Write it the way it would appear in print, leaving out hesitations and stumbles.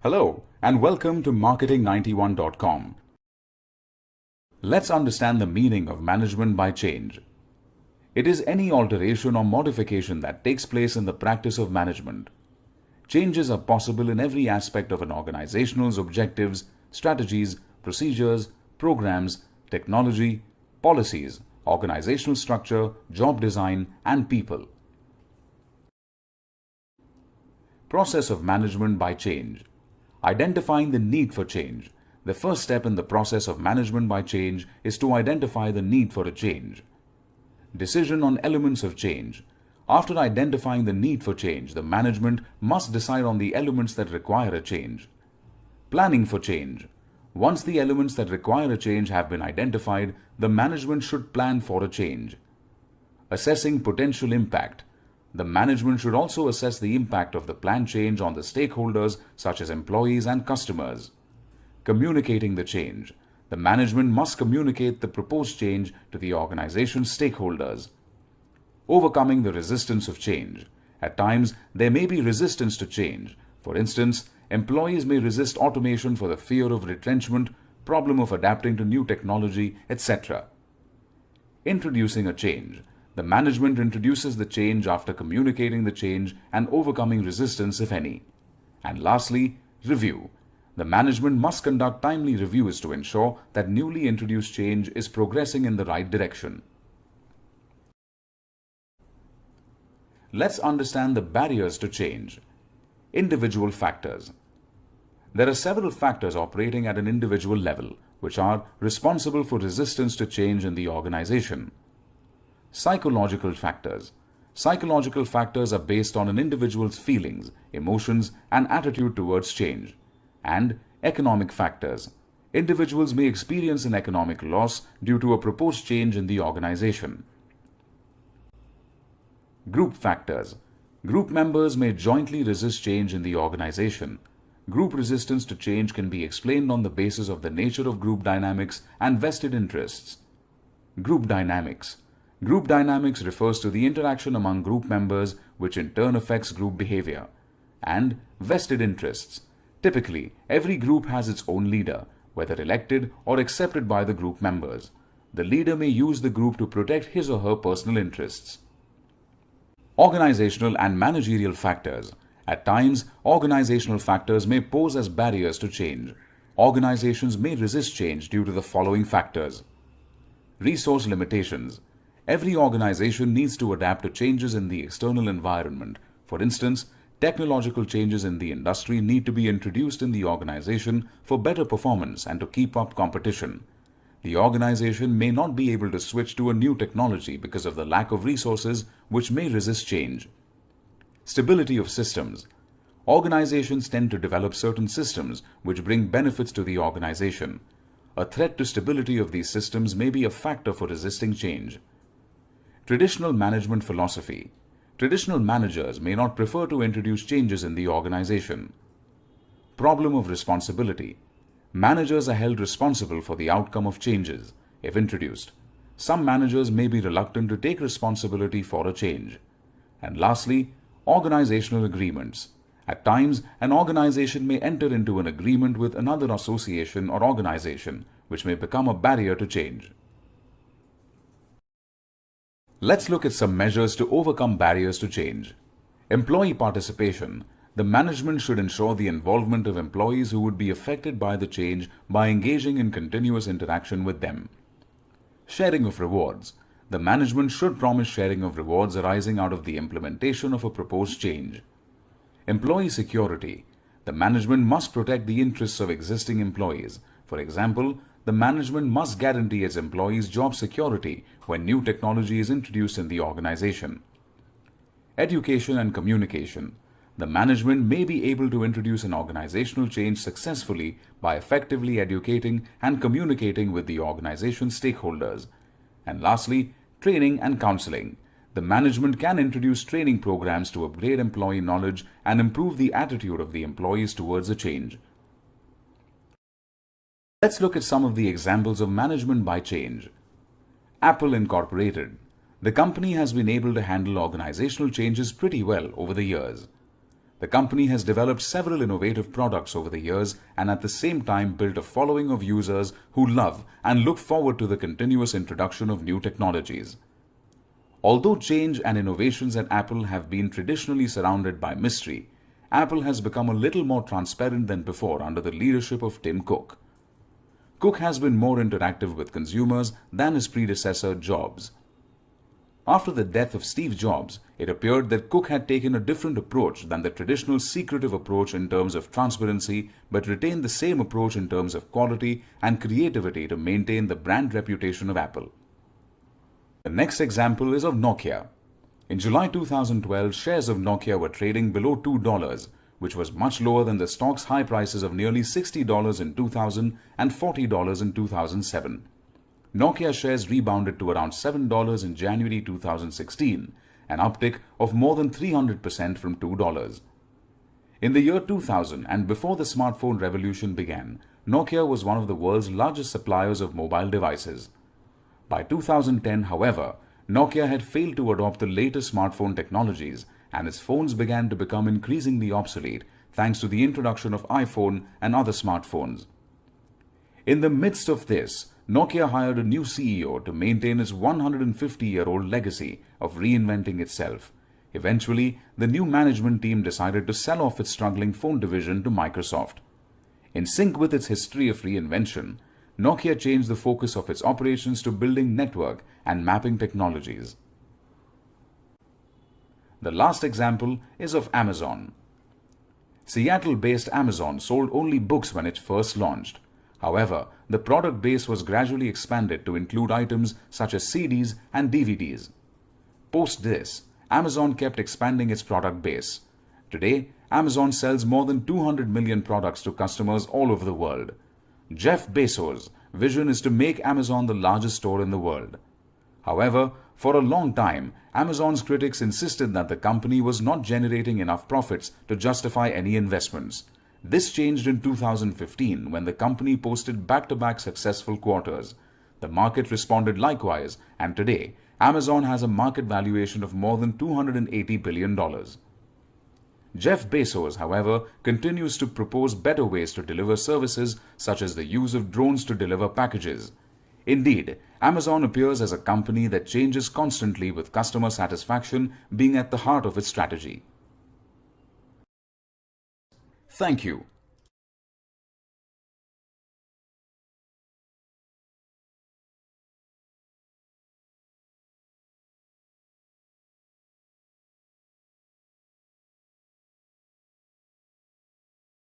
Hello and welcome to marketing91.com. Let's understand the meaning of management by change. It is any alteration or modification that takes place in the practice of management. Changes are possible in every aspect of an organization's objectives, strategies, procedures, programs, technology, policies, organizational structure, job design, and people. Process of management by change. Identifying the need for change. The first step in the process of management by change is to identify the need for a change. Decision on elements of change. After identifying the need for change, the management must decide on the elements that require a change. Planning for change. Once the elements that require a change have been identified, the management should plan for a change. Assessing potential impact. The management should also assess the impact of the planned change on the stakeholders such as employees and customers. Communicating the change. The management must communicate the proposed change to the organization's stakeholders. Overcoming the resistance of change. At times, there may be resistance to change. For instance, employees may resist automation for the fear of retrenchment, problem of adapting to new technology, etc. Introducing a change. The management introduces the change after communicating the change and overcoming resistance, if any. And lastly, review. The management must conduct timely reviews to ensure that newly introduced change is progressing in the right direction. Let's understand the barriers to change. Individual factors. There are several factors operating at an individual level, which are responsible for resistance to change in the organization. Psychological factors. Psychological factors are based on an individual's feelings, emotions, and attitude towards change. And economic factors. Individuals may experience an economic loss due to a proposed change in the organization. Group factors. Group members may jointly resist change in the organization. Group resistance to change can be explained on the basis of the nature of group dynamics and vested interests. Group dynamics. Group dynamics refers to the interaction among group members, which in turn affects group behavior. And vested interests. Typically, every group has its own leader, whether elected or accepted by the group members. The leader may use the group to protect his or her personal interests. Organizational and managerial factors. At times, organizational factors may pose as barriers to change. Organizations may resist change due to the following factors. Resource limitations. Every organization needs to adapt to changes in the external environment. For instance, technological changes in the industry need to be introduced in the organization for better performance and to keep up competition. The organization may not be able to switch to a new technology because of the lack of resources, which may resist change. Stability of systems. Organizations tend to develop certain systems which bring benefits to the organization. A threat to stability of these systems may be a factor for resisting change. Traditional management philosophy. Traditional managers may not prefer to introduce changes in the organization. Problem of responsibility. Managers are held responsible for the outcome of changes, if introduced. Some managers may be reluctant to take responsibility for a change. And lastly, organizational agreements. At times, an organization may enter into an agreement with another association or organization, which may become a barrier to change. Let's look at some measures to overcome barriers to change. Employee participation. The management should ensure the involvement of employees who would be affected by the change by engaging in continuous interaction with them. Sharing of rewards. The management should promise sharing of rewards arising out of the implementation of a proposed change. Employee security. The management must protect the interests of existing employees. For example, the management must guarantee its employees job security when new technology is introduced in the organization. Education and communication. The management may be able to introduce an organizational change successfully by effectively educating and communicating with the organization's stakeholders. And lastly, training and counseling. The management can introduce training programs to upgrade employee knowledge and improve the attitude of the employees towards a change. Let's look at some of the examples of management by change. Apple Incorporated. The company has been able to handle organizational changes pretty well over the years. The company has developed several innovative products over the years and at the same time built a following of users who love and look forward to the continuous introduction of new technologies. Although change and innovations at Apple have been traditionally surrounded by mystery, Apple has become a little more transparent than before under the leadership of Tim Cook. Cook has been more interactive with consumers than his predecessor Jobs. After the death of Steve Jobs, it appeared that Cook had taken a different approach than the traditional secretive approach in terms of transparency, but retained the same approach in terms of quality and creativity to maintain the brand reputation of Apple. The next example is of Nokia. In July 2012, shares of Nokia were trading below $2, which was much lower than the stock's high prices of nearly $60 in 2000 and $40 in 2007. Nokia shares rebounded to around $7 in January 2016, an uptick of more than 300% from $2. In the year 2000 and before the smartphone revolution began, Nokia was one of the world's largest suppliers of mobile devices. By 2010, however, Nokia had failed to adopt the latest smartphone technologies and its phones began to become increasingly obsolete thanks to the introduction of iPhone and other smartphones. In the midst of this, Nokia hired a new CEO to maintain its 150-year-old legacy of reinventing itself. Eventually, the new management team decided to sell off its struggling phone division to Microsoft. In sync with its history of reinvention, Nokia changed the focus of its operations to building network and mapping technologies. The last example is of Amazon. Seattle-based Amazon sold only books when it first launched. However, the product base was gradually expanded to include items such as CDs and DVDs. Post this, Amazon kept expanding its product base. Today, Amazon sells more than 200 million products to customers all over the world. Jeff Bezos' vision is to make Amazon the largest store in the world. However, for a long time, Amazon's critics insisted that the company was not generating enough profits to justify any investments. This changed in 2015 when the company posted back-to-back successful quarters. The market responded likewise, and today, Amazon has a market valuation of more than $280 billion. Jeff Bezos, however, continues to propose better ways to deliver services such as the use of drones to deliver packages. Indeed, Amazon appears as a company that changes constantly with customer satisfaction being at the heart of its strategy. Thank you.